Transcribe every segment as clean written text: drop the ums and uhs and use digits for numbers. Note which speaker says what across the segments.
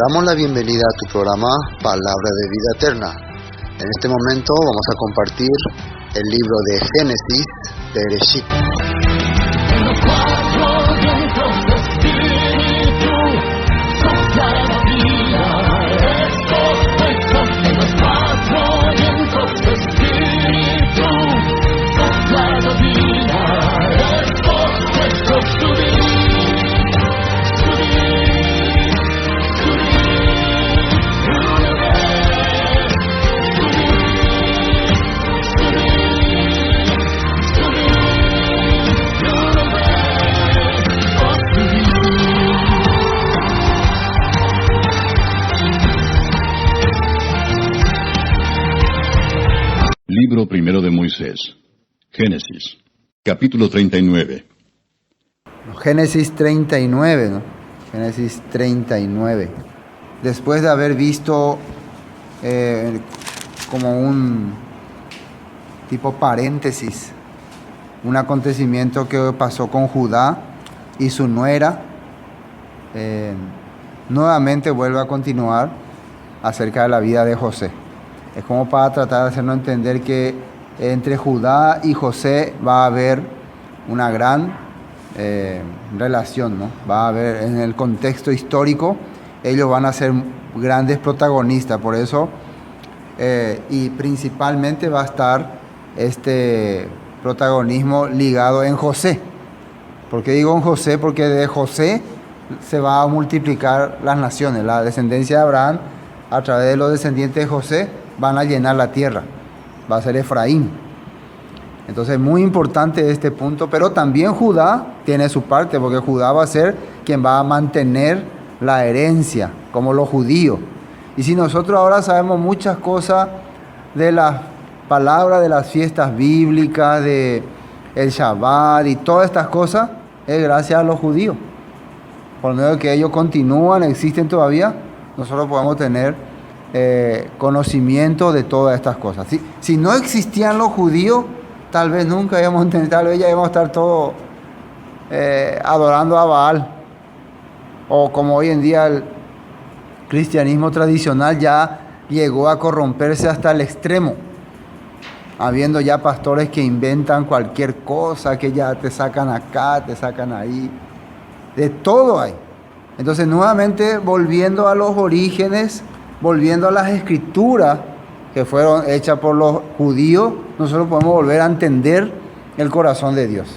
Speaker 1: damos la bienvenida a tu programa Palabra de Vida Eterna. En este momento vamos a compartir el libro de Génesis, de Bereshit.
Speaker 2: En los cuatro vientos de espíritu, sopla la vida, en los cuatro vientos de espíritu, sopla la vida, subir.
Speaker 3: Libro primero de Moisés. Génesis. Capítulo 39.
Speaker 4: Génesis 39, ¿no? Génesis 39. Después de haber visto como un tipo paréntesis, un acontecimiento que pasó con Judá y su nuera, nuevamente vuelve a continuar acerca de la vida de José. Es como para tratar de hacernos entender que entre Judá y José va a haber una gran relación, ¿no? Va a haber, en el contexto histórico, ellos van a ser grandes protagonistas. Por eso, y principalmente va a estar este protagonismo ligado en José. ¿Por qué digo en José? Porque de José se va a multiplicar las naciones. La descendencia de Abraham, a través de los descendientes de José, van a llenar la tierra. Va a ser Efraín. Entonces, muy importante este punto. Pero también Judá tiene su parte, porque Judá va a ser quien va a mantener la herencia, como los judíos. Y si nosotros ahora sabemos muchas cosas de las palabras de las fiestas bíblicas, de el Shabbat y todas estas cosas, es gracias a los judíos. Por medio de que ellos continúan, existen todavía, nosotros podemos tener conocimiento de todas estas cosas. Si no existían los judíos, tal vez nunca íbamos a entender, tal vez ya íbamos a estar todos adorando a Baal, o como hoy en día el cristianismo tradicional ya llegó a corromperse hasta el extremo, habiendo ya pastores que inventan cualquier cosa, que ya te sacan acá, te sacan ahí, de todo hay. Entonces, nuevamente volviendo a los orígenes, volviendo a las escrituras que fueron hechas por los judíos, nosotros podemos volver a entender el corazón de Dios.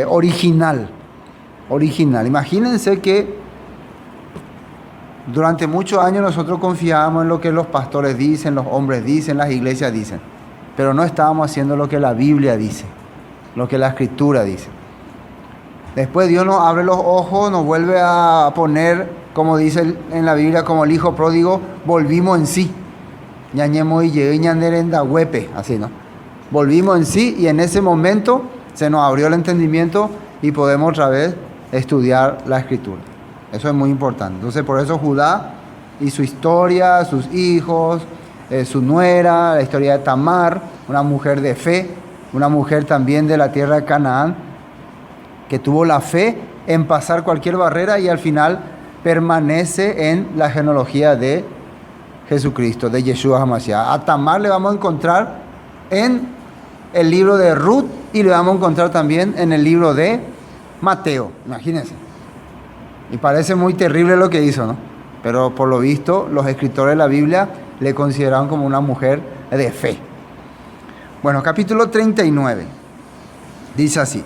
Speaker 4: Original. Imagínense que durante muchos años nosotros confiábamos en lo que los pastores dicen, los hombres dicen, las iglesias dicen, pero no estábamos haciendo lo que la Biblia dice, lo que la escritura dice. Después Dios nos abre los ojos, nos vuelve a poner, como dice en la Biblia, como el hijo pródigo, volvimos en sí. Así, ¿no? Volvimos en sí, y en ese momento se nos abrió el entendimiento y podemos otra vez estudiar la escritura. Eso es muy importante. Entonces, por eso Judá y su historia, sus hijos, su nuera, la historia de Tamar, una mujer de fe, una mujer también de la tierra de Canaán, que tuvo la fe en pasar cualquier barrera y al final permanece en la genealogía de Jesucristo, de Yeshua HaMashiach. A Tamar le vamos a encontrar en el libro de Ruth y le vamos a encontrar también en el libro de Mateo. Imagínense. Y parece muy terrible lo que hizo, ¿no? Pero por lo visto, los escritores de la Biblia le consideraron como una mujer de fe. Bueno, capítulo 39. Dice así: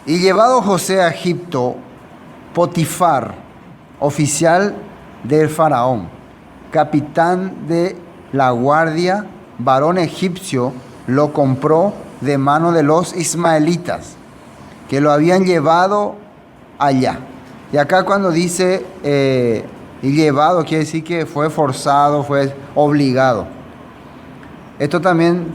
Speaker 4: Y llevado José a Egipto, Potifar, oficial del faraón, capitán de la guardia, varón egipcio, lo compró de mano de los ismaelitas, que lo habían llevado allá. Y acá cuando dice y llevado, quiere decir que fue forzado, fue obligado. Esto también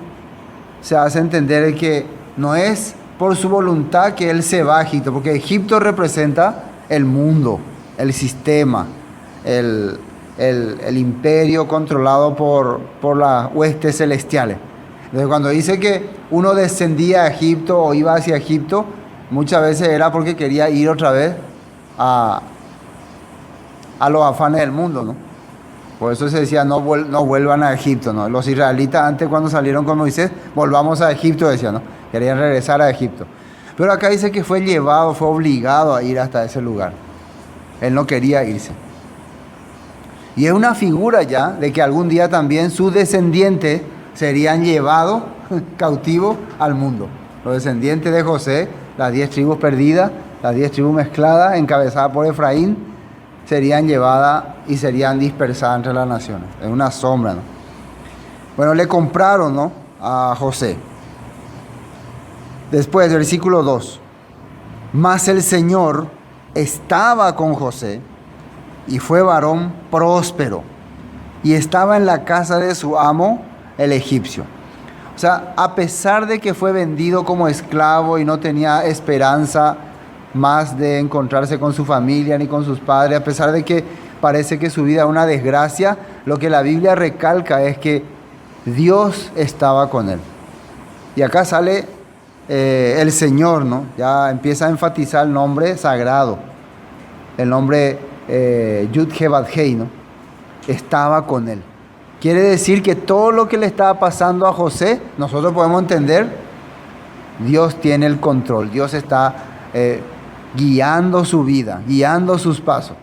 Speaker 4: se hace entender que no es por su voluntad que él se va a Egipto, porque Egipto representa el mundo, el sistema, el imperio controlado por las huestes celestiales. Entonces, cuando dice que uno descendía a Egipto o iba hacia Egipto, muchas veces era porque quería ir otra vez a los afanes del mundo, ¿no? Por eso se decía, no vuelvan a Egipto, ¿no? Los israelitas antes, cuando salieron con Moisés, volvamos a Egipto, decían, ¿no? Querían regresar a Egipto. Pero acá dice que fue llevado, fue obligado a ir hasta ese lugar. Él no quería irse. Y es una figura ya de que algún día también sus descendientes serían llevados cautivos al mundo. Los descendientes de José, las 10 tribus perdidas, las 10 tribus mezcladas, encabezadas por Efraín, serían llevadas y serían dispersadas entre las naciones. Es una sombra, ¿no? Bueno, le compraron, ¿no?, a José. Después, versículo 2. Mas el Señor estaba con José y fue varón próspero y estaba en la casa de su amo, el egipcio. O sea, a pesar de que fue vendido como esclavo y no tenía esperanza más de encontrarse con su familia ni con sus padres, a pesar de que parece que su vida es una desgracia, lo que la Biblia recalca es que Dios estaba con él. Y acá sale el Señor, ¿no? Ya empieza a enfatizar el nombre sagrado, el nombre Yud-He-Vav-Hei, ¿no? Estaba con él. Quiere decir que todo lo que le estaba pasando a José, nosotros podemos entender, Dios tiene el control, Dios está guiando su vida, guiando sus pasos.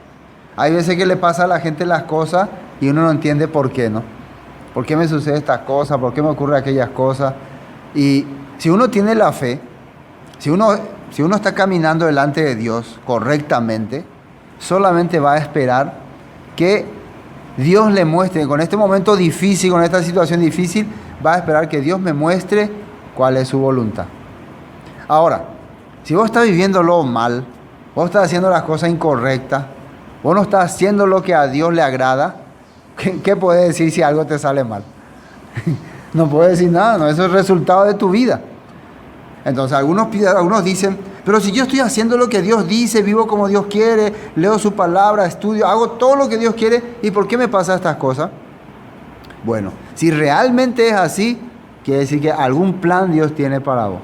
Speaker 4: Hay veces que le pasa a la gente las cosas y uno no entiende por qué, ¿no? ¿Por qué me sucede esta cosa? ¿Por qué me ocurren aquellas cosas? Y si uno tiene la fe, si uno está caminando delante de Dios correctamente, solamente va a esperar que Dios le muestre, con este momento difícil, con esta situación difícil, va a esperar que Dios me muestre cuál es su voluntad. Ahora, si vos estás viviéndolo mal, vos estás haciendo las cosas incorrectas, vos no estás haciendo lo que a Dios le agrada, ¿qué puedes decir si algo te sale mal? No puedes decir nada, no, eso es el resultado de tu vida. Entonces algunos dicen, pero si yo estoy haciendo lo que Dios dice, vivo como Dios quiere, leo su palabra, estudio, hago todo lo que Dios quiere, ¿y por qué me pasan estas cosas? Bueno, si realmente es así, quiere decir que algún plan Dios tiene para vos.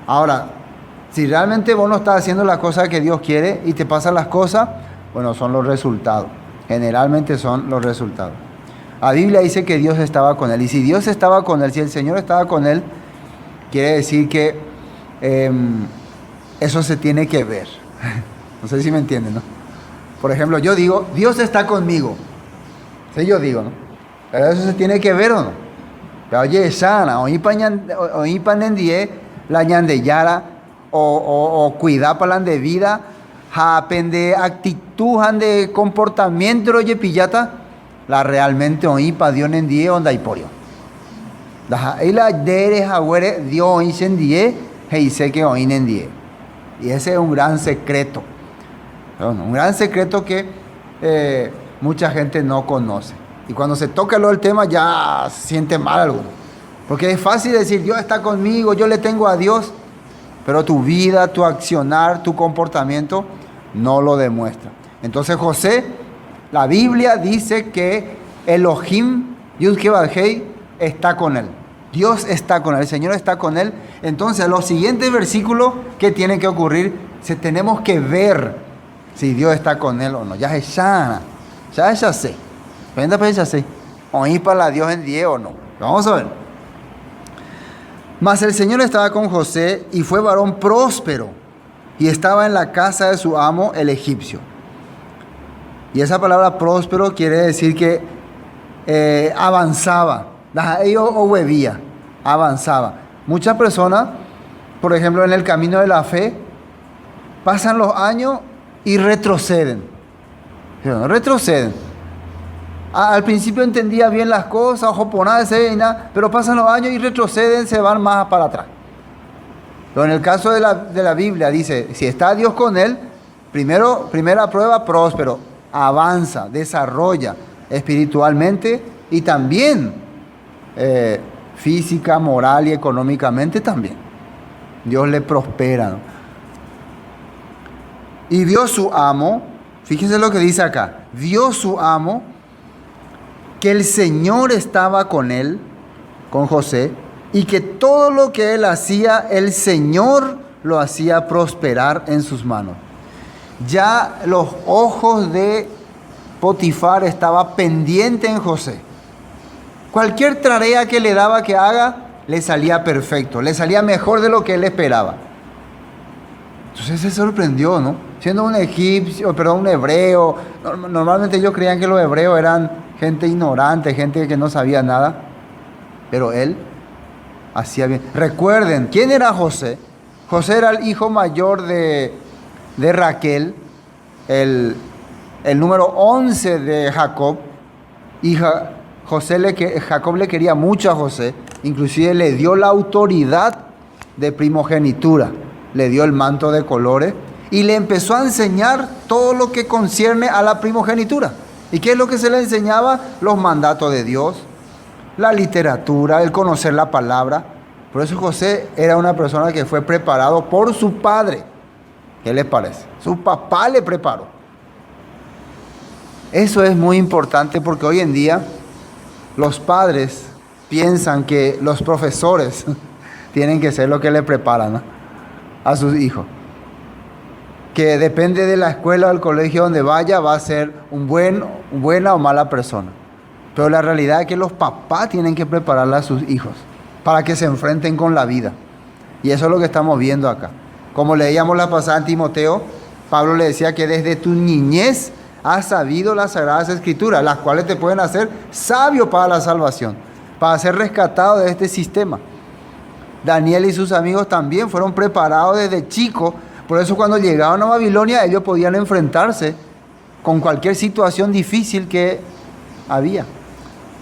Speaker 4: Ahora, si realmente vos no estás haciendo las cosas que Dios quiere y te pasan las cosas, bueno, son los resultados. Generalmente son los resultados. La Biblia dice que Dios estaba con él. Y si Dios estaba con él, si el Señor estaba con él, quiere decir que eso se tiene que ver. No sé si me entienden, ¿no? Por ejemplo, yo digo, Dios está conmigo. Sí, yo digo, ¿no? Pero eso se tiene que ver, ¿o no? Pero oye, sana, o ipanendie, la ñandeyara, o cuidar para la de vida, japende actitud, de comportamiento, oye, pillata, la realmente oí pa Dios en die onda y porio. Y la dere jagüere Dios oí en die, y sé que oí en die. Y ese es un gran secreto. Un gran secreto que mucha gente no conoce. Y cuando se toca el tema ya se siente mal alguno. Porque es fácil decir, Dios está conmigo, yo le tengo a Dios. Pero tu vida, tu accionar, tu comportamiento no lo demuestra. Entonces José, la Biblia dice que Elohim, Yud-He-Vav-Hei, está con él. Dios está con él, el Señor está con él. Entonces los siguientes versículos que tienen que ocurrir, tenemos que ver si Dios está con él o no. Ya es ya sé. Venda para ya sé. Oí para la Dios en die o no. Vamos a ver. Mas el Señor estaba con José y fue varón próspero y estaba en la casa de su amo, el egipcio. Y esa palabra próspero quiere decir que avanzaba. O huevía, avanzaba. Muchas personas, por ejemplo, en el camino de la fe, pasan los años y retroceden. Retroceden. Al principio entendía bien las cosas, ojo por nada, pero pasan los años y retroceden, se van más para atrás. Pero en el caso de la Biblia dice, si está Dios con él, primera prueba, próspero, avanza, desarrolla espiritualmente y también física, moral y económicamente también. Dios le prospera, ¿no? Y vio su amo, fíjense lo que dice acá, vio su amo que el Señor estaba con él, con José, y que todo lo que él hacía, el Señor lo hacía prosperar en sus manos. Ya los ojos de Potifar estaba pendiente en José. Cualquier tarea que le daba que haga, le salía perfecto, le salía mejor de lo que él esperaba. Entonces se sorprendió, ¿no? Siendo un egipcio, un hebreo, normalmente ellos creían que los hebreos eran gente ignorante, gente que no sabía nada, pero él hacía bien. Recuerden, ¿quién era José? José era el hijo mayor de Raquel, el número 11 de Jacob, y Jacob le quería mucho a José, inclusive le dio la autoridad de primogenitura, le dio el manto de colores y le empezó a enseñar todo lo que concierne a la primogenitura. ¿Y qué es lo que se le enseñaba? Los mandatos de Dios, la literatura, el conocer la palabra. Por eso José era una persona que fue preparado por su padre. ¿Qué les parece? Su papá le preparó. Eso es muy importante porque hoy en día los padres piensan que los profesores tienen que ser lo que le preparan, ¿no?, a sus hijos. Que depende de la escuela o del colegio donde vaya, va a ser buena o mala persona. Pero la realidad es que los papás tienen que prepararle a sus hijos para que se enfrenten con la vida. Y eso es lo que estamos viendo acá. Como leíamos la pasada en Timoteo, Pablo le decía que desde tu niñez has sabido las Sagradas Escrituras, las cuales te pueden hacer sabio para la salvación, para ser rescatado de este sistema. Daniel y sus amigos también fueron preparados desde chicos. Por eso cuando llegaron a Babilonia ellos podían enfrentarse con cualquier situación difícil que había.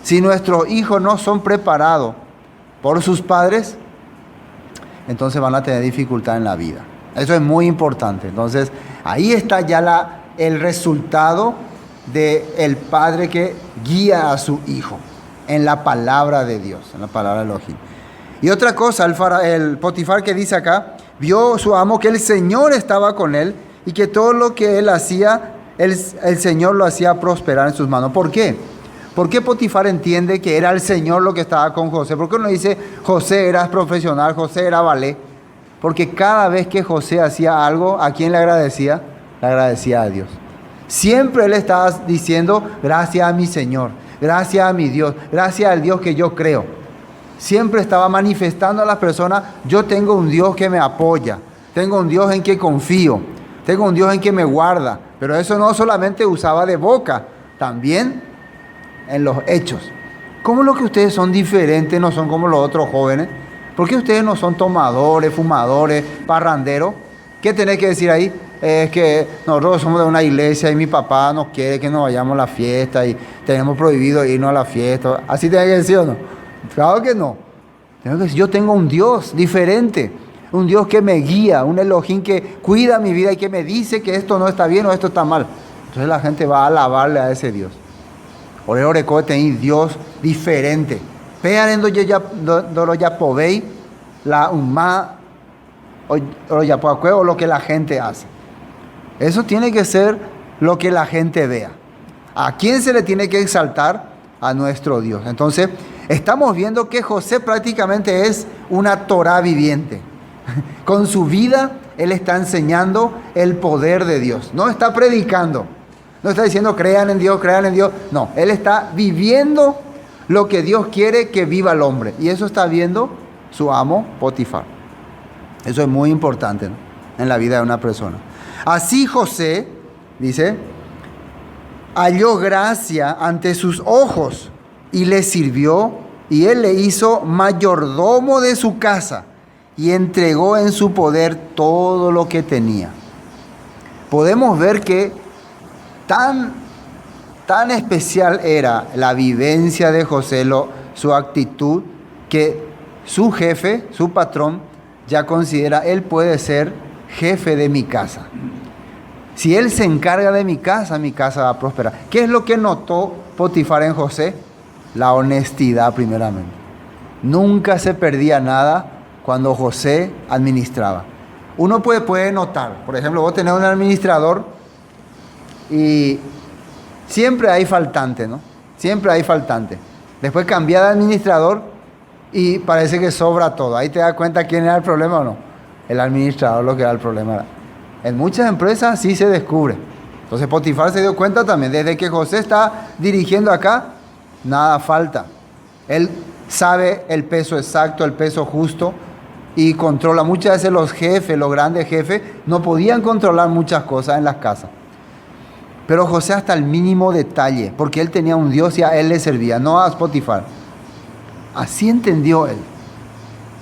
Speaker 4: Si nuestros hijos no son preparados por sus padres, entonces van a tener dificultad en la vida. Eso es muy importante. Entonces ahí está ya el resultado del padre que guía a su hijo en la palabra de Dios, en la palabra de Elohim. Y otra cosa, el Potifar que dice acá, vio su amo que el Señor estaba con él y que todo lo que él hacía, el Señor lo hacía prosperar en sus manos. ¿Por qué? ¿Por qué Potifar entiende que era el Señor lo que estaba con José? ¿Por qué no dice José era profesional, José era ballet? Porque cada vez que José hacía algo, ¿a quién le agradecía? Le agradecía a Dios. Siempre él estaba diciendo, gracias a mi Señor, gracias a mi Dios, gracias al Dios que yo creo. Siempre estaba manifestando a las personas, yo tengo un Dios que me apoya, tengo un Dios en que confío, tengo un Dios en que me guarda. Pero eso no solamente usaba de boca, también en los hechos. ¿Cómo es lo que ustedes son diferentes, no son como los otros jóvenes? ¿Por qué ustedes no son tomadores, fumadores, parranderos? ¿Qué tenés que decir ahí? Es que nosotros somos de una iglesia y mi papá nos quiere que nos vayamos a la fiesta y tenemos prohibido irnos a la fiesta. ¿Así tenés que decir o no? Claro que no. Tengo que decir, yo tengo un Dios diferente, un Dios que me guía, un Elohim que cuida mi vida y que me dice que esto no está bien o esto está mal. Entonces la gente va a alabarle a ese Dios. Ore tenéis Dios diferente. Vean lo ya podéis la umma o ya o lo que la gente hace. Eso tiene que ser lo que la gente vea. ¿A quién se le tiene que exaltar? A nuestro Dios. Entonces, estamos viendo que José prácticamente es una Torá viviente. Con su vida, él está enseñando el poder de Dios. No está predicando. No está diciendo crean en Dios, crean en Dios. No, él está viviendo lo que Dios quiere que viva el hombre. Y eso está viendo su amo Potifar. Eso es muy importante, ¿no?, en la vida de una persona. Así José, dice, halló gracia ante sus ojos y le sirvió, y él le hizo mayordomo de su casa y entregó en su poder todo lo que tenía. Podemos ver que tan especial era la vivencia de José, su actitud, que su jefe, su patrón, ya considera, él puede ser jefe de mi casa. Si él se encarga de mi casa va a prosperar. ¿Qué es lo que notó Potifar en José? La honestidad primeramente. Nunca se perdía nada cuando José administraba. Uno puede notar, por ejemplo, vos tenés un administrador y siempre hay faltante, ¿no? Siempre hay faltante. Después cambia de administrador y parece que sobra todo. Ahí te das cuenta quién era el problema o no. El administrador lo que era el problema. En muchas empresas sí se descubre. Entonces Potifar se dio cuenta también, desde que José está dirigiendo acá, nada falta. Él sabe el peso exacto, el peso justo y controla. Muchas veces los jefes, los grandes jefes, no podían controlar muchas cosas en las casas. Pero José hasta el mínimo detalle, porque él tenía un Dios y a él le servía, no a Potifar. Así entendió él.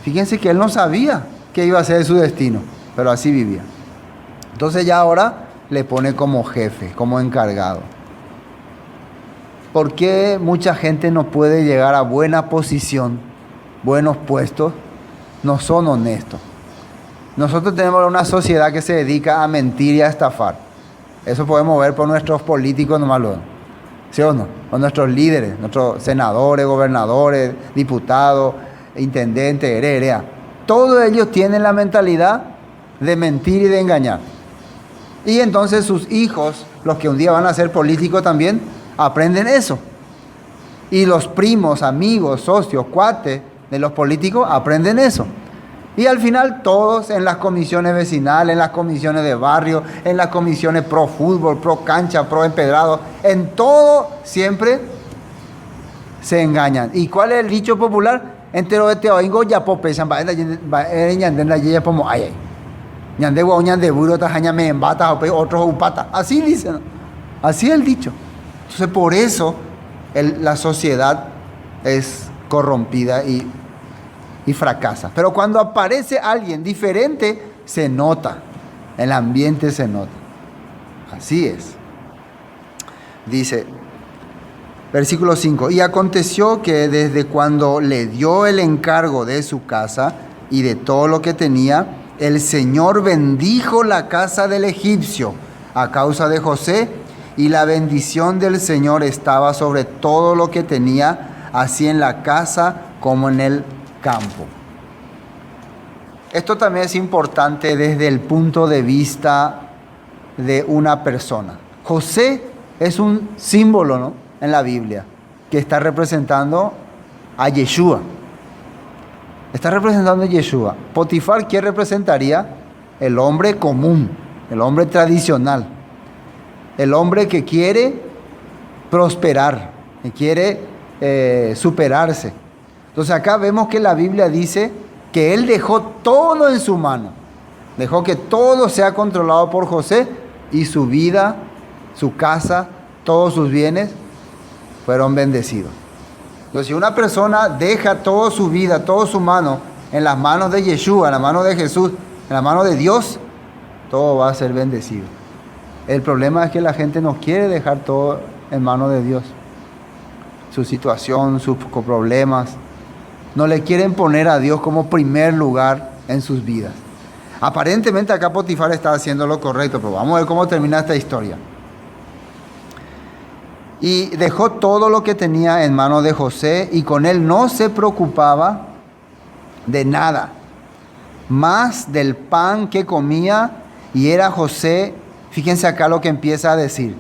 Speaker 4: Fíjense que él no sabía qué iba a ser su destino, pero así vivía. Entonces ya ahora le pone como jefe, como encargado. ¿Por qué mucha gente no puede llegar a buena posición, buenos puestos? No son honestos. Nosotros tenemos una sociedad que se dedica a mentir y a estafar. Eso podemos ver por nuestros políticos nomás, ¿sí o no? Por nuestros líderes, nuestros senadores, gobernadores, diputados, intendentes, heredia. Todos ellos tienen la mentalidad de mentir y de engañar. Y entonces sus hijos, los que un día van a ser políticos también, aprenden eso. Y los primos, amigos, socios, cuates de los políticos aprenden eso. Y al final todos en las comisiones vecinales, en las comisiones de barrio, en las comisiones pro fútbol, pro cancha, pro empedrado, en todo siempre se engañan. ¿Y cuál es el dicho popular? Entero de teoingo ya popesan, va en la yeya como ay. Ñande guau ñande buro tajaña me embata o otros upata. Así dicen. Así es el dicho. Entonces por eso la sociedad es corrompida y fracasa. Pero cuando aparece alguien diferente, se nota. El ambiente se nota. Así es. Dice, versículo 5. Y aconteció que desde cuando le dio el encargo de su casa y de todo lo que tenía, el Señor bendijo la casa del egipcio a causa de José, y la bendición del Señor estaba sobre todo lo que tenía, así en la casa como en el campo. Esto también es importante desde el punto de vista de una persona. José es un símbolo, ¿no?, en la Biblia que está representando a Yeshua. Está representando a Yeshua. Potifar, ¿qué representaría? El hombre común, el hombre tradicional, el hombre que quiere prosperar, que quiere superarse. Entonces acá vemos que la Biblia dice que él dejó todo en su mano. Dejó que todo sea controlado por José, y su vida, su casa, todos sus bienes fueron bendecidos. Entonces si una persona deja toda su vida, toda su mano en las manos de Yeshua, en las manos de Jesús, en las manos de Dios, todo va a ser bendecido. El problema es que la gente no quiere dejar todo en manos de Dios. Su situación, sus problemas. No le quieren poner a Dios como primer lugar en sus vidas. Aparentemente acá Potifar está haciendo lo correcto, pero vamos a ver cómo termina esta historia. Y dejó todo lo que tenía en manos de José, y con él no se preocupaba de nada, más del pan que comía, y era José, fíjense acá lo que empieza a decir,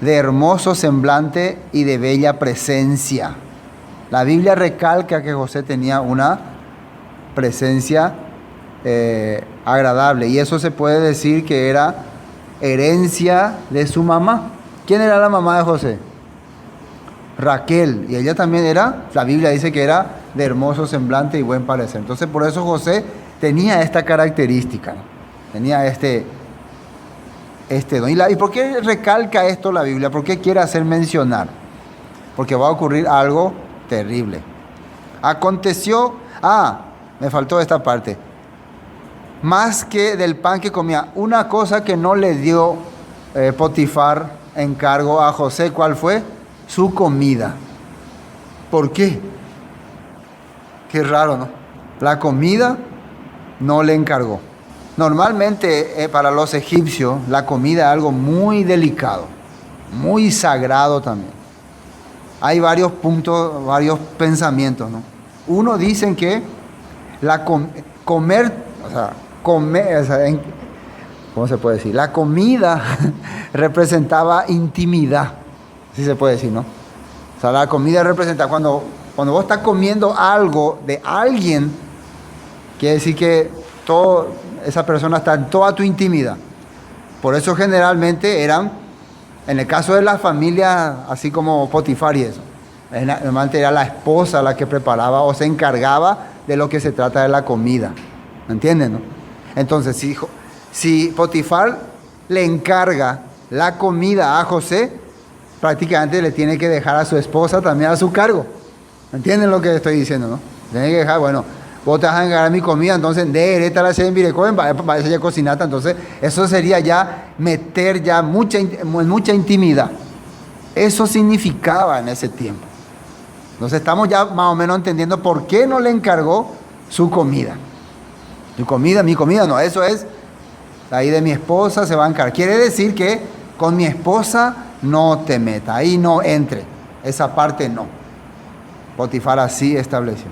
Speaker 4: de hermoso semblante y de bella presencia. La Biblia recalca que José tenía una presencia agradable, y eso se puede decir que era herencia de su mamá. ¿Quién era la mamá de José? Raquel, y ella también era, la Biblia dice que era de hermoso semblante y buen parecer. Entonces por eso José tenía esta característica, tenía este don. ¿Y por qué recalca esto la Biblia? ¿Por qué quiere hacer mencionar? Porque va a ocurrir algo terrible. Aconteció, me faltó esta parte, más que del pan que comía, una cosa que no le dio Potifar encargo a José, ¿cuál fue? Su comida. ¿Por qué? Qué raro, ¿no? La comida no le encargó. Normalmente para los egipcios la comida es algo muy delicado, muy sagrado también. Hay varios puntos, varios pensamientos, ¿no? Uno dicen que ¿cómo se puede decir? La comida representaba intimidad, si se puede decir, ¿no? O sea, la comida representa cuando vos estás comiendo algo de alguien, quiere decir que esa persona está en toda tu intimidad. Por eso generalmente eran, en el caso de las familias, así como Potifar y eso, normalmente era la esposa la que preparaba o se encargaba de lo que se trata de la comida. ¿Me entienden, no? Entonces, si Potifar le encarga la comida a José, prácticamente le tiene que dejar a su esposa también a su cargo. ¿Entienden lo que estoy diciendo, no? Tiene que dejar, bueno, vos te vas a encargar mi comida, entonces de hereta la en Virecoven, va a ser ya cocinata, entonces eso sería ya meter ya mucha intimidad. Eso significaba en ese tiempo. Entonces estamos ya más o menos entendiendo por qué no le encargó su comida. Tu comida, mi comida, no, eso es ahí de mi esposa se va a encargar. Quiere decir que con mi esposa no te meta, ahí no entre, esa parte no. Potifar así estableció.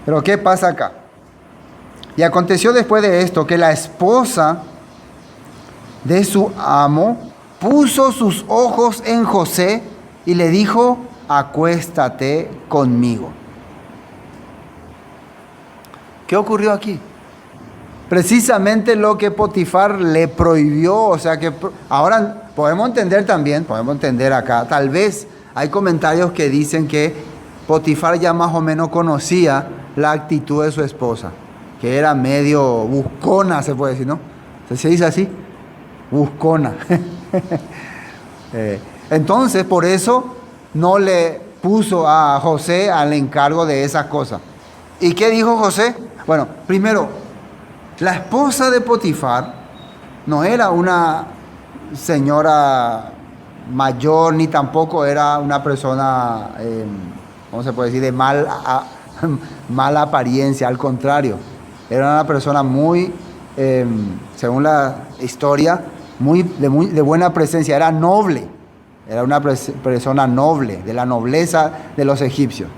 Speaker 4: Pero ¿qué pasa acá? Y aconteció después de esto que la esposa de su amo puso sus ojos en José y le dijo: acuéstate conmigo. ¿Qué ocurrió aquí? Precisamente lo que Potifar le prohibió, o sea que ahora podemos entender acá, tal vez hay comentarios que dicen que Potifar ya más o menos conocía la actitud de su esposa, que era medio buscona, se puede decir, ¿no? ¿Se dice así? Buscona. Entonces, por eso no le puso a José al encargo de esas cosas. ¿Y qué dijo José? Bueno, primero, la esposa de Potifar no era una señora mayor, ni tampoco era una persona, ¿cómo se puede decir?, de mala apariencia. Al contrario, era una persona muy, según la historia, de buena presencia, era noble, era una persona noble, de la nobleza de los egipcios.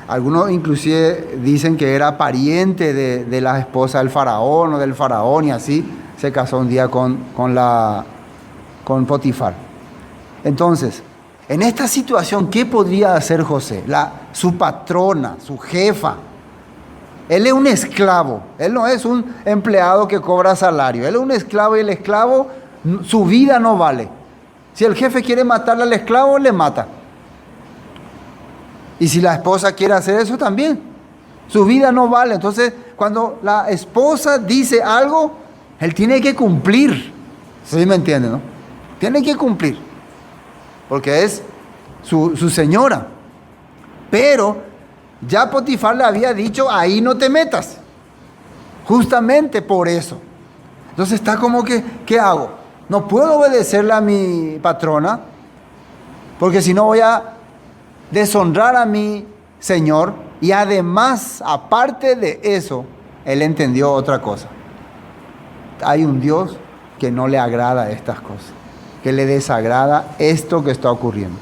Speaker 4: Algunos inclusive dicen que era pariente de la esposa del faraón o del faraón, y así se casó un día con Potifar. Entonces, en esta situación, ¿qué podría hacer José? Su patrona, su jefa. Él es un esclavo, él no es un empleado que cobra salario, él es un esclavo, y el esclavo, su vida no vale. Si el jefe quiere matarle al esclavo, le mata. Y si la esposa quiere hacer eso también, su vida no vale. Entonces, cuando la esposa dice algo, él tiene que cumplir. ¿Sí me entiende, no? Tiene que cumplir, porque es su señora. Pero ya Potifar le había dicho: ahí no te metas. Justamente por eso. Entonces está como que, ¿qué hago? No puedo obedecerle a mi patrona, porque si no voy a deshonrar a mi señor. Y además, aparte de eso, él entendió otra cosa. Hay un Dios que no le agrada estas cosas, que le desagrada esto que está ocurriendo.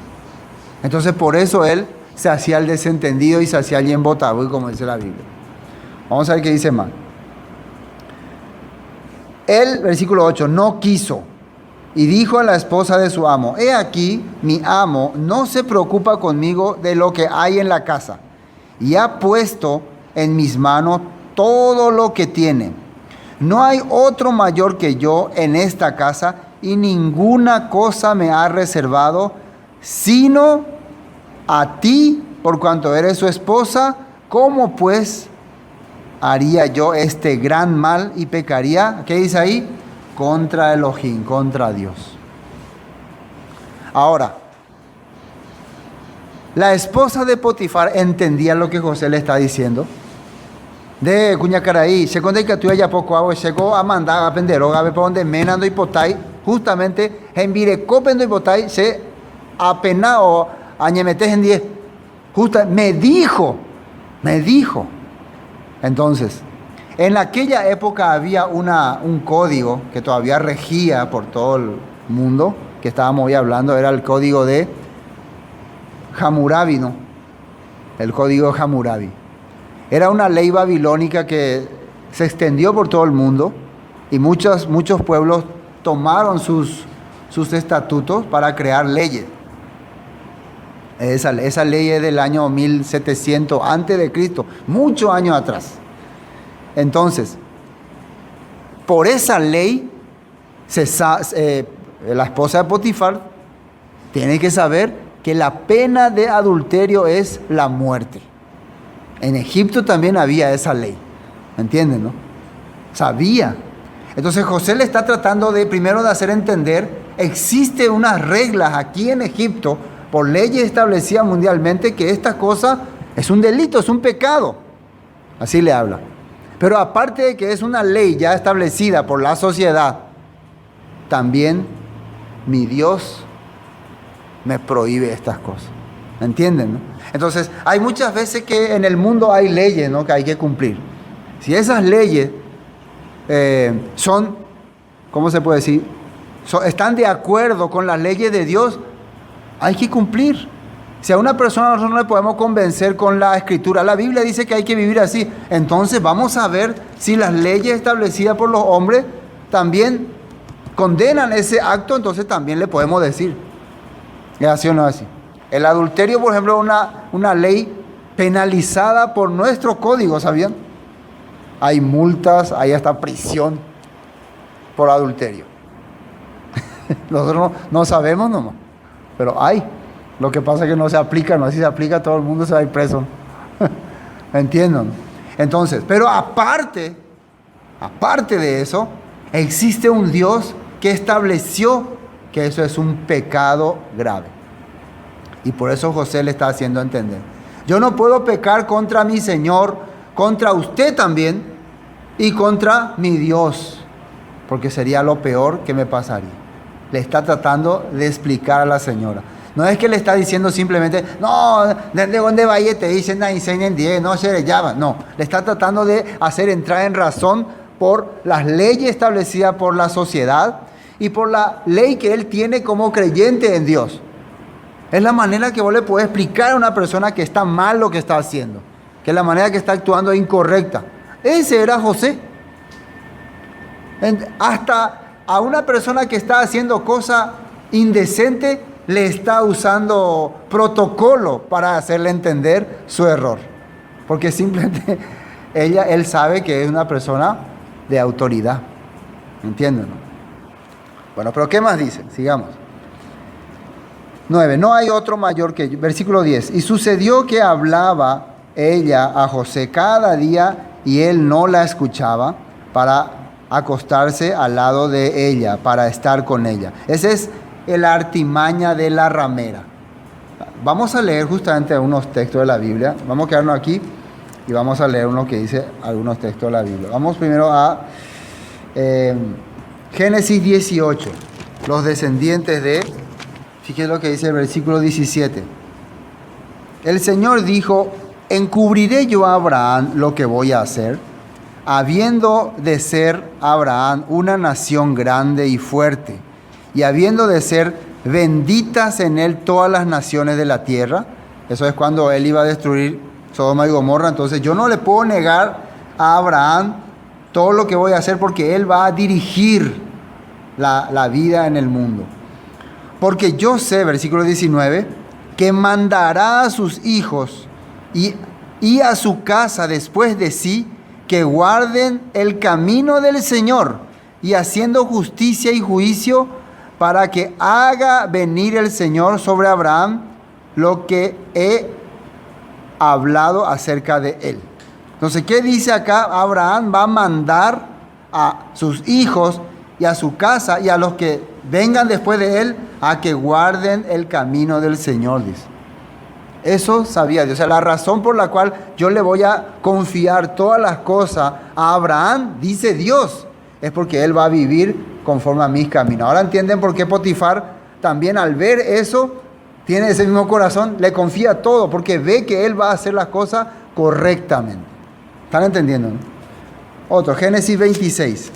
Speaker 4: Entonces por eso él se hacía el desentendido y se hacía el embotado, como dice la Biblia. Vamos a ver qué dice más. Él, versículo 8, no quiso, y dijo a la esposa de su amo: he aquí, mi amo no se preocupa conmigo de lo que hay en la casa, y ha puesto en mis manos todo lo que tiene. No hay otro mayor que yo en esta casa, y ninguna cosa me ha reservado, sino a ti, por cuanto eres su esposa. ¿Cómo pues haría yo este gran mal y pecaría? ¿Qué dice ahí? Contra Elohim, contra Dios. Ahora, la esposa de Potifar entendía lo que José le está diciendo. De Cuñacaraí, se conté que tú ya poco hago, llegó a mandar a penderoga, a ver por donde menando y potay, justamente en Virecopendo y potay, se apenao añemetes en 10. Justo me dijo. Entonces, en aquella época había un código que todavía regía por todo el mundo, que estábamos hoy hablando, era el código de Hammurabi, ¿no? El código de Hammurabi. Era una ley babilónica que se extendió por todo el mundo, y muchos pueblos tomaron sus estatutos para crear leyes. Esa ley es del año 1700 antes de Cristo, muchos años atrás. Entonces, por esa ley la esposa de Potifar tiene que saber que la pena de adulterio es la muerte. En Egipto también había esa ley, ¿entienden, no? Sabía. Entonces José le está tratando primero de hacer entender, existen unas reglas aquí en Egipto, por leyes establecidas mundialmente, que esta cosa es un delito, es un pecado. Así le habla. Pero aparte de que es una ley ya establecida por la sociedad, también mi Dios me prohíbe estas cosas. ¿Entienden, no? Entonces, hay muchas veces que en el mundo hay leyes, ¿no?, que hay que cumplir. Si esas leyes son, ¿cómo se puede decir? Están de acuerdo con las leyes de Dios, hay que cumplir. Si a una persona nosotros no le podemos convencer con la Escritura, la Biblia dice que hay que vivir así, entonces vamos a ver si las leyes establecidas por los hombres también condenan ese acto, entonces también le podemos decir, ¿es así o no es así? El adulterio, por ejemplo, es una ley penalizada por nuestro código, ¿sabían? Hay multas, hay hasta prisión por adulterio. Nosotros no sabemos nomás, pero hay. Lo que pasa es que no se aplica, no, si se aplica todo el mundo se va a ir preso. ¿Entienden? Entonces, pero aparte de eso, existe un Dios que estableció que eso es un pecado grave. Y por eso José le está haciendo entender. Yo no puedo pecar contra mi Señor, contra usted también, y contra mi Dios, porque sería lo peor que me pasaría. Le está tratando de explicar a la señora. No es que le está diciendo simplemente, no, ¿de dónde vaya? Te dicen, no se le llama. No, le está tratando de hacer entrar en razón por las leyes establecidas por la sociedad y por la ley que él tiene como creyente en Dios. Es la manera que vos le podés explicar a una persona que está mal lo que está haciendo, que es la manera que está actuando incorrecta. Ese era José. Hasta a una persona que está haciendo cosa indecente le está usando protocolo para hacerle entender su error, porque simplemente él sabe que es una persona de autoridad. ¿Entienden? Bueno, pero ¿qué más dice? Sigamos. 9. No hay otro mayor que yo. Versículo 10. Y sucedió que hablaba ella a José cada día y él no la escuchaba para acostarse al lado de ella, para estar con ella. Ese es la artimaña de la ramera. Vamos a leer justamente unos textos de la Biblia. Vamos a quedarnos aquí y vamos a leer uno que dice algunos textos de la Biblia. Vamos primero a Génesis 18. Los descendientes de... Fíjense lo que dice el versículo 17. El Señor dijo: encubriré yo a Abraham lo que voy a hacer, habiendo de ser Abraham una nación grande y fuerte, y habiendo de ser benditas en él todas las naciones de la tierra. Eso es cuando él iba a destruir Sodoma y Gomorra. Entonces yo no le puedo negar a Abraham todo lo que voy a hacer, porque él va a dirigir la vida en el mundo. Porque yo sé, versículo 19, que mandará a sus hijos y a su casa después de sí, que guarden el camino del Señor, y haciendo justicia y juicio, para que haga venir el Señor sobre Abraham lo que he hablado acerca de él. Entonces, ¿qué dice acá? Abraham va a mandar a sus hijos y a su casa y a los que vengan después de él a que guarden el camino del Señor, dice. Eso sabía Dios. O sea, la razón por la cual yo le voy a confiar todas las cosas a Abraham, dice Dios, es porque él va a vivir conforme a mis caminos. Ahora entienden por qué Potifar también, al ver eso, tiene ese mismo corazón, le confía todo, porque ve que él va a hacer las cosas correctamente. ¿Están entendiendo, no? Otro, Génesis 26.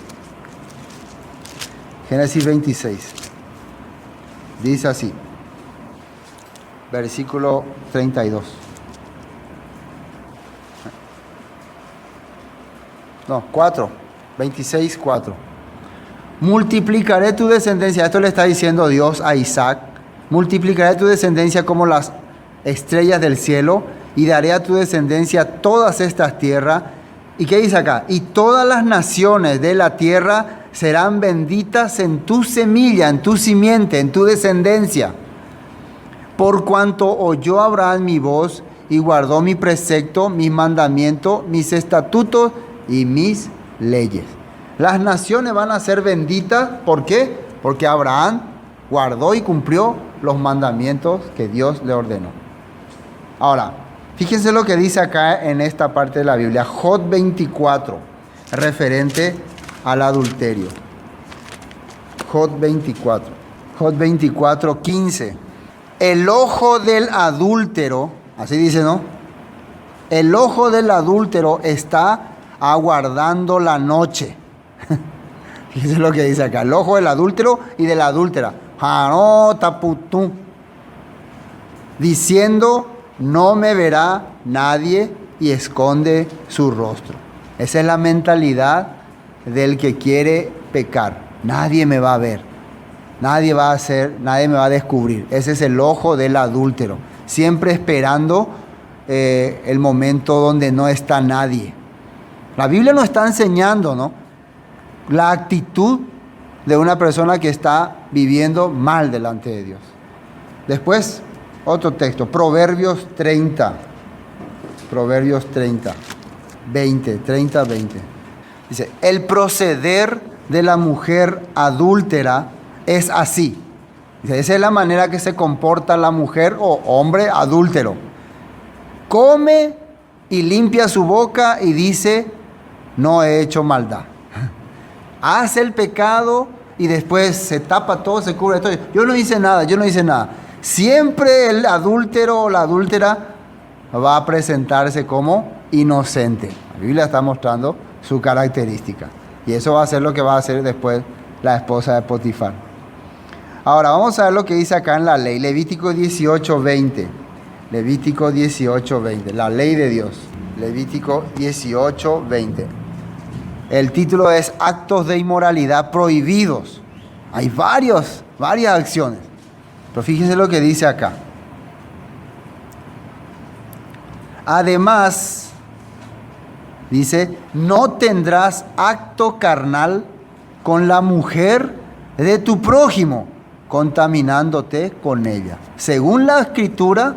Speaker 4: Génesis 26. Dice así. Versículo 32. No, 4. 26, 4. Multiplicaré tu descendencia. Esto le está diciendo Dios a Isaac. Multiplicaré tu descendencia como las estrellas del cielo, y daré a tu descendencia todas estas tierras. ¿Y qué dice acá? Y todas las naciones de la tierra serán benditas en tu semilla, en tu simiente, en tu descendencia. Por cuanto oyó Abraham mi voz y guardó mi precepto, mis mandamientos, mis estatutos y mis leyes. Las naciones van a ser benditas. ¿Por qué? Porque Abraham guardó y cumplió los mandamientos que Dios le ordenó. Ahora, fíjense lo que dice acá en esta parte de la Biblia, Job 24, referente al adulterio. Job 24, 15. El ojo del adúltero, así dice, ¿no? El ojo del adúltero está aguardando la noche. Fíjense lo que dice acá, el ojo del adúltero y de la adúltera. Diciendo, no me verá nadie, y esconde su rostro. Esa es la mentalidad del que quiere pecar. Nadie me va a ver, nadie me va a descubrir. Ese es el ojo del adúltero, siempre esperando el momento donde no está nadie. La Biblia nos está enseñando, ¿no?, la actitud de una persona que está viviendo mal delante de Dios. Después, otro texto, Proverbios 30, 20. Dice, el proceder de la mujer adúltera es así. Dice, esa es la manera que se comporta la mujer o hombre adúltero. Come y limpia su boca y dice, no he hecho maldad. Hace el pecado y después se tapa todo, se cubre todo. Yo no hice nada. Siempre el adúltero o la adúltera va a presentarse como inocente. La Biblia está mostrando su característica. Y eso va a ser lo que va a hacer después la esposa de Potifar. Ahora vamos a ver lo que dice acá en la ley. Levítico 18:20. Levítico 18:20. La ley de Dios. Levítico 18:20. El título es Actos de inmoralidad prohibidos. Hay varias acciones. Pero fíjense lo que dice acá. Además, dice, no tendrás acto carnal con la mujer de tu prójimo, contaminándote con ella. Según la Escritura,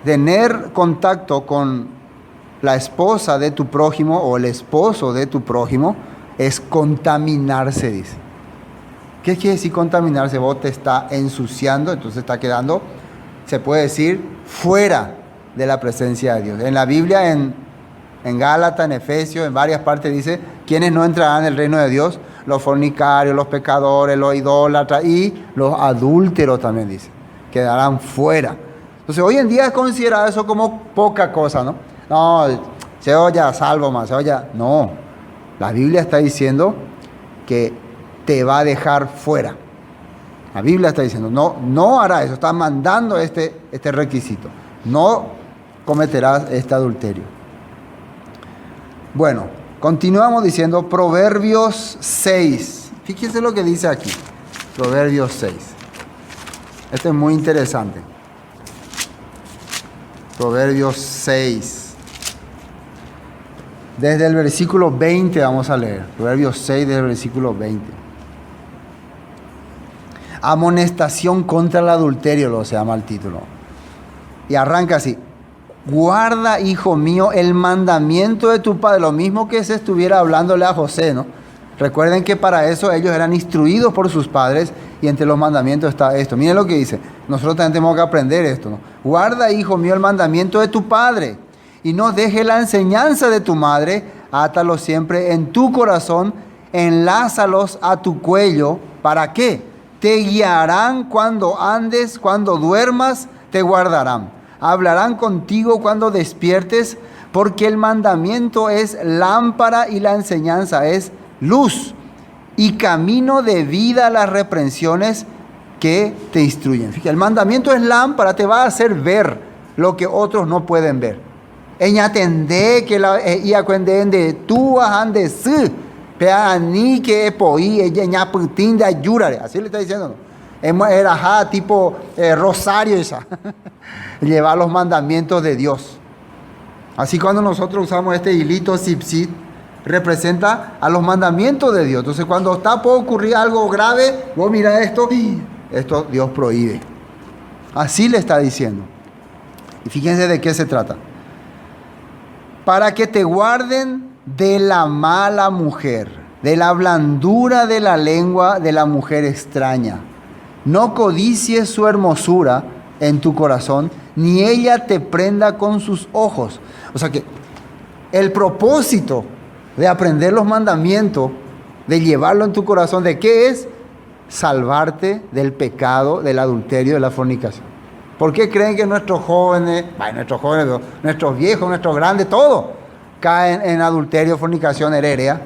Speaker 4: tener contacto con la esposa de tu prójimo o el esposo de tu prójimo es contaminarse, dice. ¿Qué quiere decir contaminarse? Vos te está ensuciando, entonces está quedando, se puede decir, fuera de la presencia de Dios. En la Biblia, en Gálatas, en Efesios, en varias partes dice, ¿quiénes no entrarán en el reino de Dios? Los fornicarios, los pecadores, los idólatras y los adúlteros también dice, quedarán fuera. Entonces hoy en día es considerado eso como poca cosa, ¿no? No, se oye salvo más, se oye. No, la Biblia está diciendo que te va a dejar fuera. La Biblia está diciendo, no hará eso, está mandando este requisito. No cometerás este adulterio. Bueno, continuamos diciendo Proverbios 6. Fíjense lo que dice aquí. Proverbios 6. Esto es muy interesante. Proverbios 6. Desde el versículo 20 vamos a leer. Proverbios 6 desde el versículo 20. Amonestación contra el adulterio, lo se llama el título. Y arranca así. Guarda, hijo mío, el mandamiento de tu padre. Lo mismo que se estuviera hablándole a José, ¿no? Recuerden que para eso ellos eran instruidos por sus padres y entre los mandamientos está esto. Miren lo que dice. Nosotros también tenemos que aprender esto, ¿no? Guarda, hijo mío, el mandamiento de tu padre y no dejes la enseñanza de tu madre. Átalo siempre en tu corazón, enlázalos a tu cuello. ¿Para qué? Te guiarán cuando andes, cuando duermas, te guardarán. Hablarán contigo cuando despiertes, porque el mandamiento es lámpara y la enseñanza es luz, y camino de vida a las reprensiones que te instruyen. Fíjate, el mandamiento es lámpara, te va a hacer ver lo que otros no pueden ver. Eñatendé que la iacuendende tú ande sí, peani que poí ella ñaputín de ayúdare. Así le está diciendo, ¿no? Era tipo rosario esa. Llevar los mandamientos de Dios. Así cuando nosotros usamos este hilito zipzit, representa a los mandamientos de Dios. Entonces cuando está por ocurrir algo grave, vos mirá esto Dios prohíbe. Así le está diciendo. Y fíjense de qué se trata. Para que te guarden de la mala mujer, de la blandura de la lengua de la mujer extraña. No codicies su hermosura en tu corazón, ni ella te prenda con sus ojos. O sea que el propósito de aprender los mandamientos, de llevarlo en tu corazón, ¿de qué es? Salvarte del pecado, del adulterio, de la fornicación. ¿Por qué creen que nuestros jóvenes, nuestros viejos, nuestros grandes, todos caen en adulterio, fornicación, heredia?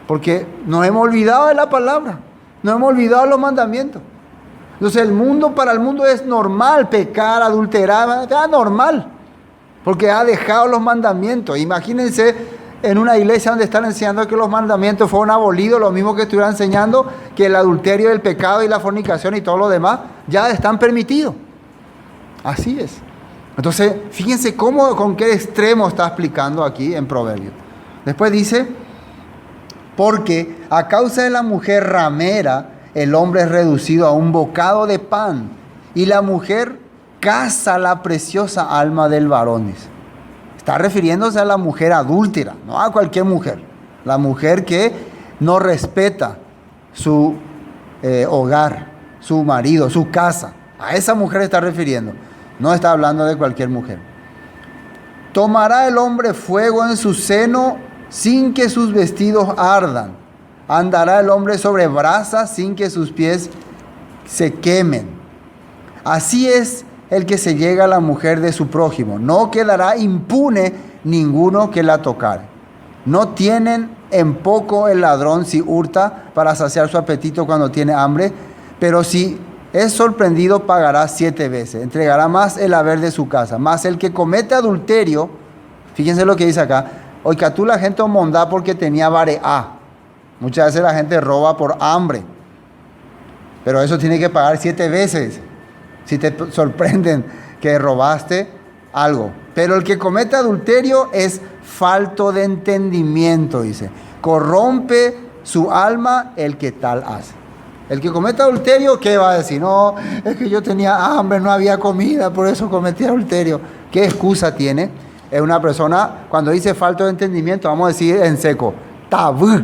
Speaker 4: Porque nos hemos olvidado de la palabra, nos hemos olvidado de los mandamientos. Entonces para el mundo es normal pecar, adulterar, es normal, porque ha dejado los mandamientos. Imagínense en una iglesia donde están enseñando que los mandamientos fueron abolidos, lo mismo que estuvieran enseñando que el adulterio, el pecado y la fornicación y todo lo demás ya están permitidos. Así es. Entonces, fíjense con qué extremo está explicando aquí en Proverbios. Después dice, porque a causa de la mujer ramera, el hombre es reducido a un bocado de pan, y la mujer caza la preciosa alma del varón. Está refiriéndose a la mujer adúltera, no a cualquier mujer. La mujer que no respeta su hogar, su marido, su casa. A esa mujer está refiriendo. No está hablando de cualquier mujer. Tomará el hombre fuego en su seno sin que sus vestidos ardan. Andará el hombre sobre brasas sin que sus pies se quemen. Así es el que se llega a la mujer de su prójimo. No quedará impune ninguno que la tocare. No tienen en poco el ladrón si hurta para saciar su apetito cuando tiene hambre, pero si es sorprendido pagará 7 veces. Entregará más el haber de su casa. Mas el que comete adulterio, fíjense lo que dice acá, hoy que tú la gente mondá porque tenía vareá. Muchas veces la gente roba por hambre, pero eso tiene que pagar 7 veces si te sorprenden que robaste algo. Pero el que comete adulterio es falto de entendimiento, dice. Corrompe su alma el que tal hace. El que comete adulterio, ¿qué va a decir? No, es que yo tenía hambre, no había comida, por eso cometí adulterio. ¿Qué excusa tiene? Es una persona, cuando dice falto de entendimiento, vamos a decir en seco, tabú.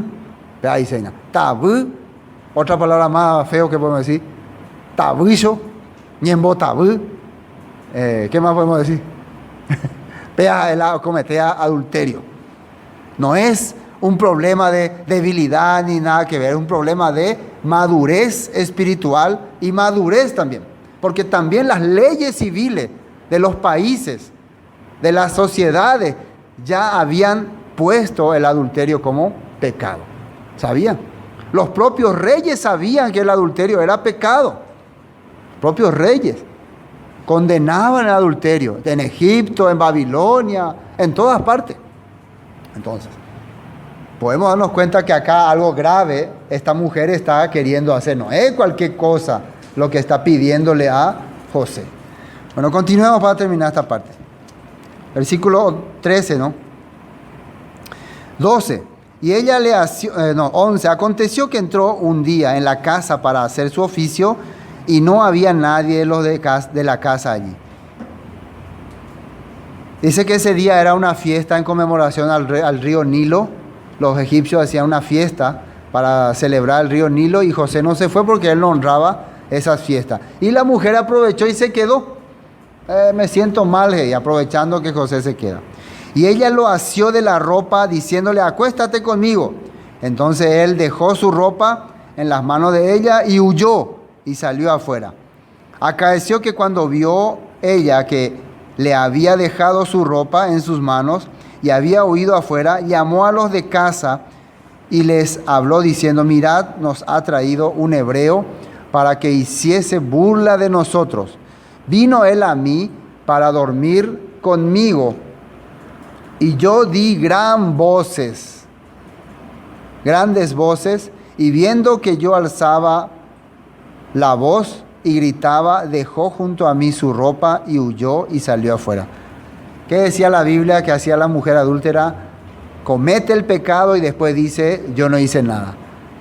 Speaker 4: Ahí se llama, tabú. Otra palabra más feo que podemos decir, tabuillo, ñembo tabú. ¿Qué más podemos decir? Cometía adulterio. No es un problema de debilidad ni nada que ver, es un problema de madurez espiritual y madurez también. Porque también las leyes civiles de los países, de las sociedades, ya habían puesto el adulterio como pecado. ¿Sabían? Los propios reyes sabían que el adulterio era pecado. Propios reyes condenaban el adulterio en Egipto, en Babilonia, en todas partes. Entonces, podemos darnos cuenta que acá algo grave esta mujer está queriendo hacer. No es cualquier cosa lo que está pidiéndole a José. Bueno, continuemos para terminar esta parte. Versículo 13, ¿no? 12. Y ella 11. Aconteció que entró un día en la casa para hacer su oficio y no había nadie de los de la casa allí. Dice que ese día era una fiesta en conmemoración al río Nilo. Los egipcios hacían una fiesta para celebrar el río Nilo y José no se fue porque él no honraba esas fiestas. Y la mujer aprovechó y se quedó. Me siento mal, y aprovechando que José se queda. Y ella lo asió de la ropa diciéndole, acuéstate conmigo. Entonces él dejó su ropa en las manos de ella y huyó y salió afuera. Acaeció que cuando vio ella que le había dejado su ropa en sus manos y había huido afuera, llamó a los de casa y les habló diciendo, mirad, nos ha traído un hebreo para que hiciese burla de nosotros. Vino él a mí para dormir conmigo. Y yo di grandes voces, y viendo que yo alzaba la voz y gritaba, dejó junto a mí su ropa y huyó y salió afuera. ¿Qué decía la Biblia que hacía la mujer adúltera? comete el pecado y después dice, yo no hice nada.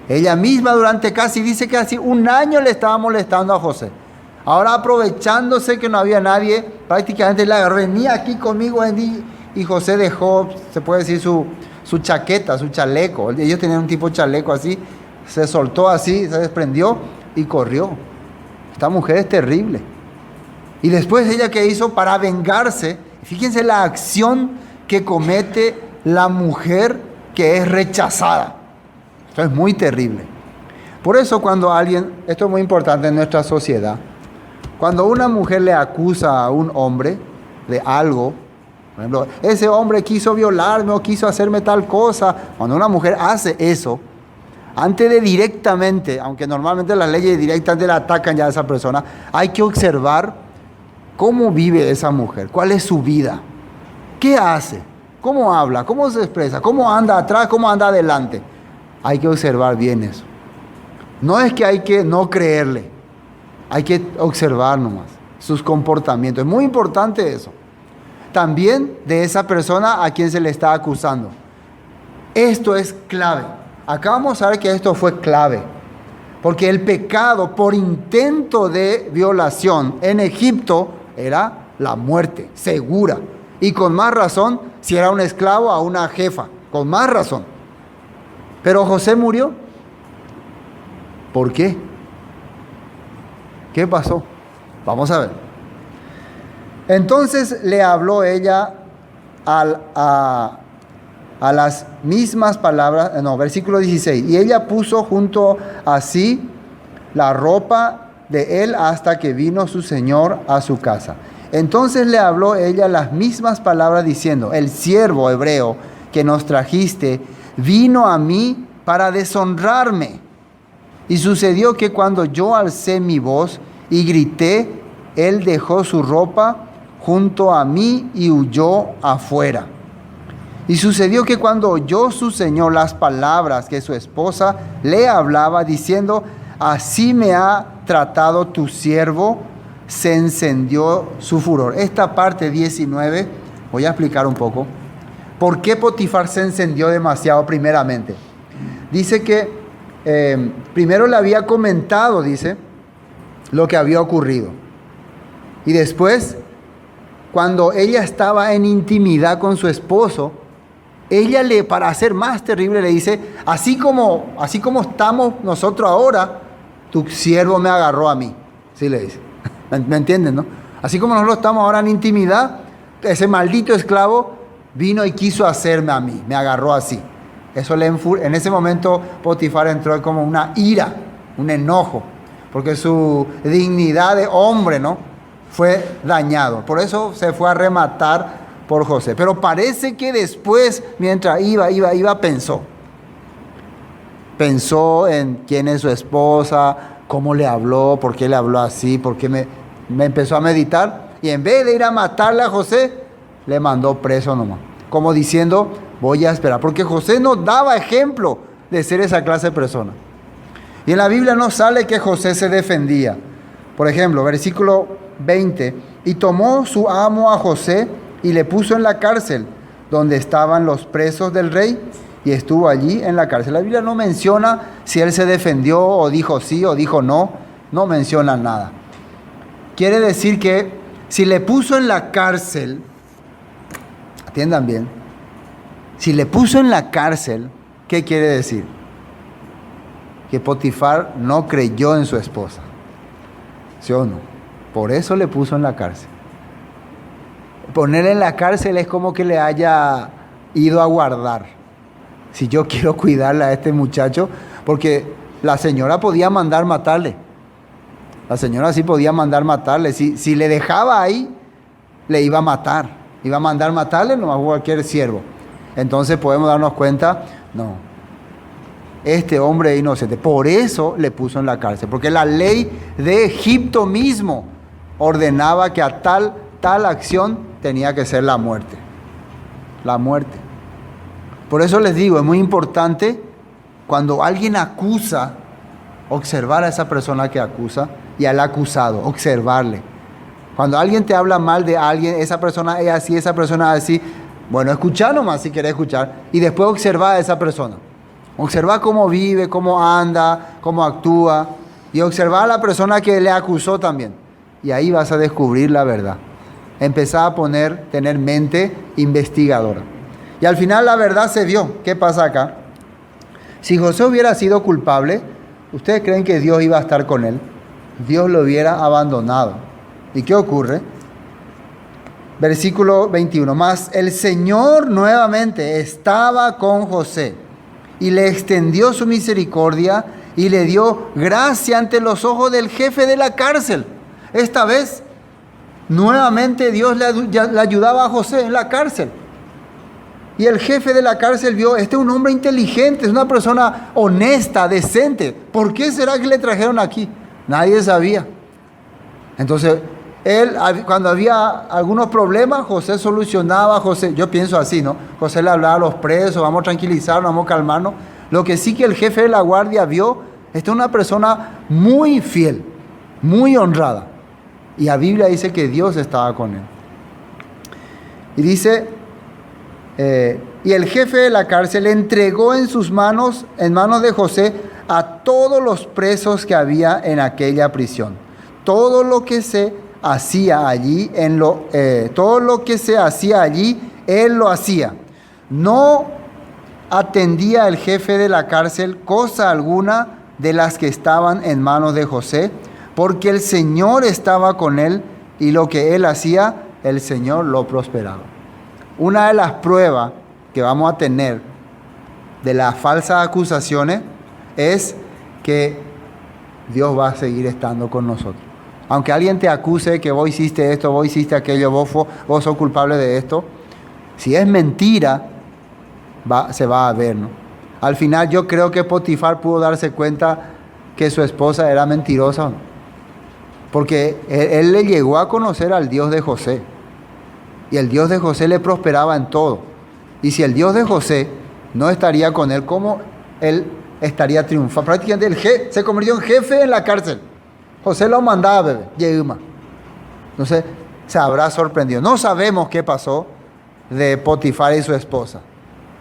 Speaker 4: Ella misma durante dice que casi un año le estaba molestando a José. Ahora aprovechándose que no había nadie, prácticamente le agarró, venía aquí conmigo, y José dejó, se puede decir, su chaqueta, su chaleco. Ellos tenían un tipo de chaleco así, se soltó así, se desprendió y corrió. Esta mujer es terrible. Y después ella, ¿qué hizo? Para vengarse, fíjense la acción que comete la mujer que es rechazada. Esto es muy terrible. Por eso cuando alguien, esto es muy importante en nuestra sociedad, cuando una mujer le acusa a un hombre de algo, por ejemplo, ese hombre quiso violarme o quiso hacerme tal cosa, cuando una mujer hace eso, antes de directamente, aunque normalmente las leyes directamente le atacan ya a esa persona, hay que observar cómo vive esa mujer, cuál es su vida, qué hace, cómo habla, cómo se expresa, cómo anda atrás, cómo anda adelante. Hay que observar bien eso. No es que hay que no creerle, hay que observar nomás sus comportamientos. Es muy importante eso. También de esa persona a quien se le está acusando. Esto es clave. Acá vamos a ver que esto fue clave. Porque el pecado por intento de violación en Egipto era la muerte, segura. Y con más razón, si era un esclavo a una jefa, con más razón. Pero José murió. ¿Por qué? ¿Qué pasó? Vamos a ver. Entonces le habló ella a las mismas palabras, versículo 16. Y ella puso junto a sí la ropa de él hasta que vino su señor a su casa. Entonces le habló ella las mismas palabras diciendo, el siervo hebreo que nos trajiste vino a mí para deshonrarme. Y sucedió que cuando yo alcé mi voz y grité, él dejó su ropa junto a mí y huyó afuera. Y sucedió que cuando oyó su señor las palabras que su esposa le hablaba, diciendo, así me ha tratado tu siervo, se encendió su furor. Esta parte 19, voy a explicar un poco. ¿Por qué Potifar se encendió demasiado primeramente? Dice que primero le había comentado, dice, lo que había ocurrido. Y después, cuando ella estaba en intimidad con su esposo, ella para hacer más terrible, le dice, así como estamos nosotros ahora, tu siervo me agarró a mí. Sí le dice. ¿Me entienden, no? Así como nosotros estamos ahora en intimidad, ese maldito esclavo vino y quiso hacerme a mí, me agarró así. Eso en ese momento Potifar entró como una ira, un enojo, porque su dignidad de hombre, ¿no?, fue dañado. Por eso se fue a rematar por José. Pero parece que después, mientras iba, pensó en quién es su esposa, cómo le habló, por qué le habló así, por qué me empezó a meditar. Y en vez de ir a matarle a José, le mandó preso nomás. Como diciendo, voy a esperar. Porque José nos daba ejemplo de ser esa clase de persona. Y en la Biblia no sale que José se defendía. Por ejemplo, versículo 20. Y tomó su amo a José y le puso en la cárcel, donde estaban los presos del rey, y estuvo allí en la cárcel. La Biblia no menciona si él se defendió o dijo sí o dijo no. No menciona nada. Quiere decir que si le puso en la cárcel, atiendan bien, si le puso en la cárcel, ¿qué quiere decir? Que Potifar no creyó en su esposa. ¿Sí o no? Por eso le puso en la cárcel. Ponerle en la cárcel es como que le haya ido a guardar. Si yo quiero cuidarle a este muchacho, porque la señora podía mandar matarle. La señora sí podía mandar matarle. Si le dejaba ahí, le iba a matar. Iba a mandar matarle no a cualquier siervo. Entonces podemos darnos cuenta, no, este hombre es inocente. Por eso le puso en la cárcel. Porque la ley de Egipto mismo ordenaba que a tal acción tenía que ser la muerte. La muerte. Por eso les digo, es muy importante cuando alguien acusa, observar a esa persona que acusa y al acusado, observarle. Cuando alguien te habla mal de alguien, esa persona es así, esa persona es así, Bueno, escuchá nomás si querés escuchar y después observa a esa persona. Observa cómo vive, cómo anda, cómo actúa y observa a la persona que le acusó también. Y ahí vas a descubrir la verdad. Empezá a tener mente investigadora. Y al final la verdad se dio. ¿Qué pasa acá? Si José hubiera sido culpable, ¿ustedes creen que Dios iba a estar con él? Dios lo hubiera abandonado. ¿Y qué ocurre? Versículo 21. Mas el Señor nuevamente estaba con José y le extendió su misericordia y le dio gracia ante los ojos del jefe de la cárcel. Esta vez, nuevamente Dios le ayudaba a José en la cárcel. Y el jefe de la cárcel vio, este es un hombre inteligente, es una persona honesta, decente. ¿Por qué será que le trajeron aquí? Nadie sabía. Entonces, él, cuando había algunos problemas, José solucionaba. Yo pienso así, ¿no? José le hablaba a los presos, vamos a tranquilizarnos, vamos a calmarnos. Lo que sí que el jefe de la guardia vio, esta es una persona muy fiel, muy honrada. Y la Biblia dice que Dios estaba con él. Y dice, y el jefe de la cárcel entregó en manos de José, a todos los presos que había en aquella prisión. Todo lo que se hacía allí, él lo hacía. No atendía el jefe de la cárcel cosa alguna de las que estaban en manos de José, porque el Señor estaba con él y lo que él hacía, el Señor lo prosperaba. Una de las pruebas que vamos a tener de las falsas acusaciones es que Dios va a seguir estando con nosotros. Aunque alguien te acuse que vos hiciste esto, vos hiciste aquello, vos sos culpable de esto, si es mentira, se va a ver, ¿no? Al final yo creo que Potifar pudo darse cuenta que su esposa era mentirosa, ¿no? Porque él le llegó a conocer al Dios de José. Y el Dios de José le prosperaba en todo. Y si el Dios de José no estaría con él, ¿cómo él estaría triunfando? Prácticamente él se convirtió en jefe en la cárcel. José lo mandaba, bebé, Yehuma. Entonces se habrá sorprendido. No sabemos qué pasó de Potifar y su esposa.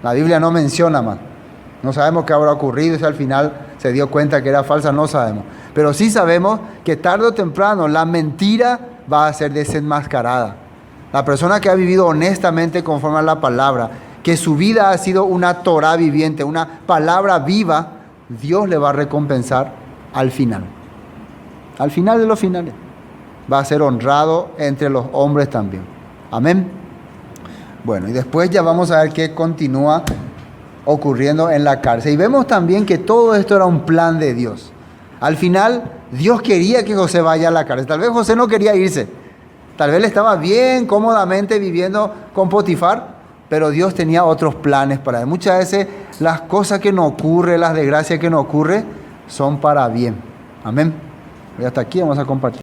Speaker 4: La Biblia no menciona más. No sabemos qué habrá ocurrido. Si al final se dio cuenta que era falsa, no sabemos. Pero sí sabemos que tarde o temprano la mentira va a ser desenmascarada. La persona que ha vivido honestamente conforme a la palabra, que su vida ha sido una Torah viviente, una palabra viva, Dios le va a recompensar al final. Al final de los finales. Va a ser honrado entre los hombres también. Amén. Bueno, y después ya vamos a ver qué continúa ocurriendo en la cárcel. Y vemos también que todo esto era un plan de Dios. Al final, Dios quería que José vaya a la cárcel. Tal vez José no quería irse. Tal vez él estaba bien, cómodamente viviendo con Potifar, pero Dios tenía otros planes para él. Muchas veces las cosas que nos ocurren, las desgracias que nos ocurren, son para bien. Amén. Y hasta aquí vamos a compartir.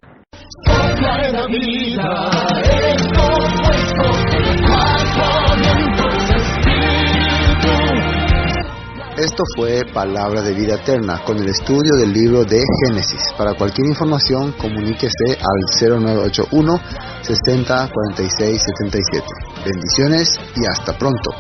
Speaker 1: Esto fue Palabra de Vida Eterna con el estudio del libro de Génesis. Para cualquier información, comuníquese al 0981 60 46 77. Bendiciones y hasta pronto.